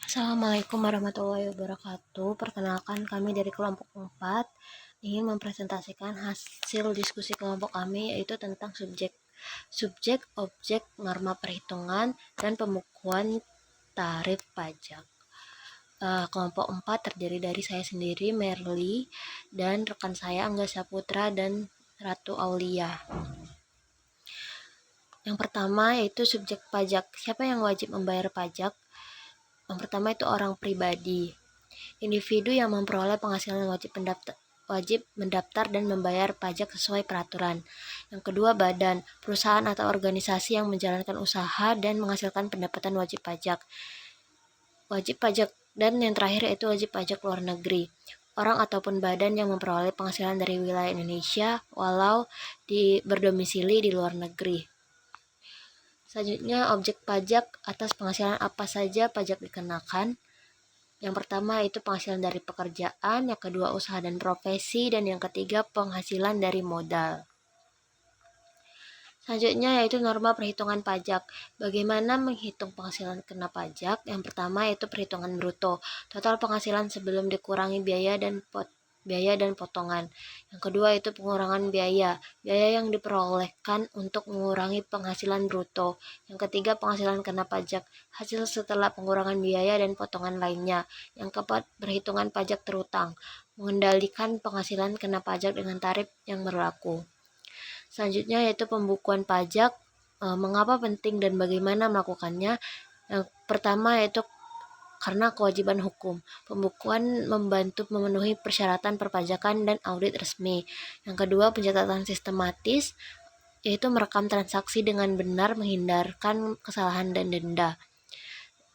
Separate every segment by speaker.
Speaker 1: Assalamualaikum warahmatullahi wabarakatuh. Perkenalkan, kami dari kelompok 4 ingin mempresentasikan hasil diskusi kelompok kami, yaitu tentang subjek, objek, norma perhitungan, dan pembukuan tarif pajak. Kelompok 4 terdiri dari saya sendiri, Merly, dan rekan saya Angga Saputra dan Ratu Aulia. Yang pertama yaitu subjek pajak. Siapa yang wajib membayar pajak? Yang pertama itu orang pribadi. Individu yang memperoleh penghasilan wajib mendaftar dan membayar pajak sesuai peraturan. Yang kedua, badan, perusahaan atau organisasi yang menjalankan usaha dan menghasilkan pendapatan wajib pajak. Dan yang terakhir yaitu wajib pajak luar negeri. Orang ataupun badan yang memperoleh penghasilan dari wilayah Indonesia walau berdomisili di luar negeri. Selanjutnya, objek pajak. Atas penghasilan apa saja pajak dikenakan? Yang pertama itu penghasilan dari pekerjaan, yang kedua usaha dan profesi, dan yang ketiga penghasilan dari modal. Selanjutnya yaitu norma perhitungan pajak. Bagaimana menghitung penghasilan kena pajak? Yang pertama yaitu perhitungan bruto, total penghasilan sebelum dikurangi biaya dan potongan. Yang kedua itu pengurangan biaya yang diperolehkan untuk mengurangi penghasilan bruto. Yang ketiga penghasilan kena pajak, hasil setelah pengurangan biaya dan potongan lainnya. Yang keempat perhitungan pajak terutang, mengendalikan penghasilan kena pajak dengan tarif yang berlaku. Selanjutnya yaitu pembukuan pajak, mengapa penting dan bagaimana melakukannya. Yang pertama yaitu karena kewajiban hukum. Pembukuan membantu memenuhi persyaratan perpajakan dan audit resmi. Yang kedua, pencatatan sistematis, yaitu merekam transaksi dengan benar, menghindarkan kesalahan dan denda.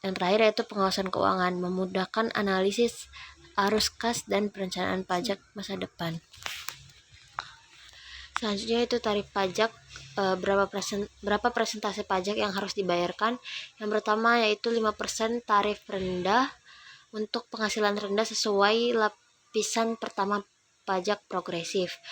Speaker 1: Yang terakhir yaitu pengawasan keuangan, memudahkan analisis arus kas dan perencanaan pajak masa depan. Selanjutnya itu tarif pajak, berapa presentase pajak yang harus dibayarkan. Yang pertama yaitu 5% tarif rendah untuk penghasilan rendah sesuai lapisan pertama pajak progresif.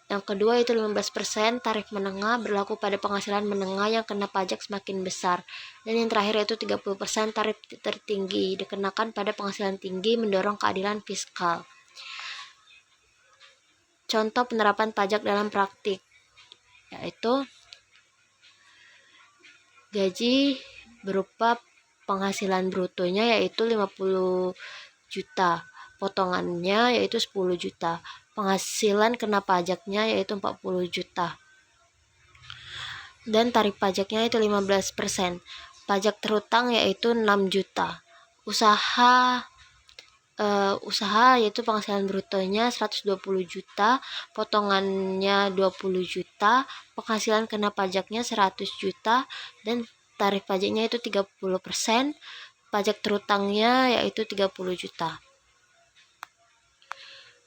Speaker 1: Yang kedua itu 15% tarif menengah berlaku pada penghasilan menengah yang kena pajak semakin besar. Dan yang terakhir yaitu 30% tarif tertinggi dikenakan pada penghasilan tinggi mendorong keadilan fiskal. Contoh penerapan pajak dalam praktik yaitu gaji berupa penghasilan brutonya yaitu 50 juta, potongannya yaitu 10 juta, penghasilan kena pajaknya yaitu 40 juta, dan tarif pajaknya itu 15%, pajak terutang yaitu 6 juta, usaha yaitu penghasilan brutonya 120 juta, potongannya 20 juta, penghasilan kena pajaknya 100 juta, dan tarif pajaknya itu 30%, pajak terutangnya yaitu 30 juta.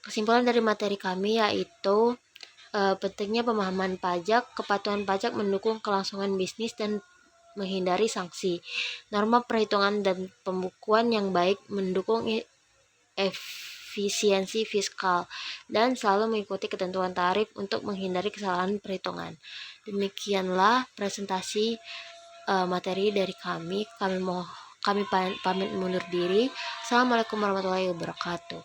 Speaker 1: Kesimpulan dari materi kami yaitu pentingnya pemahaman pajak, kepatuhan pajak mendukung kelangsungan bisnis dan menghindari sanksi. Norma perhitungan dan pembukuan yang baik mendukung efisiensi fiskal dan selalu mengikuti ketentuan tarif untuk menghindari kesalahan perhitungan. Demikianlah presentasi materi dari kami. Kami pamit mundur diri. Assalamualaikum warahmatullahi wabarakatuh.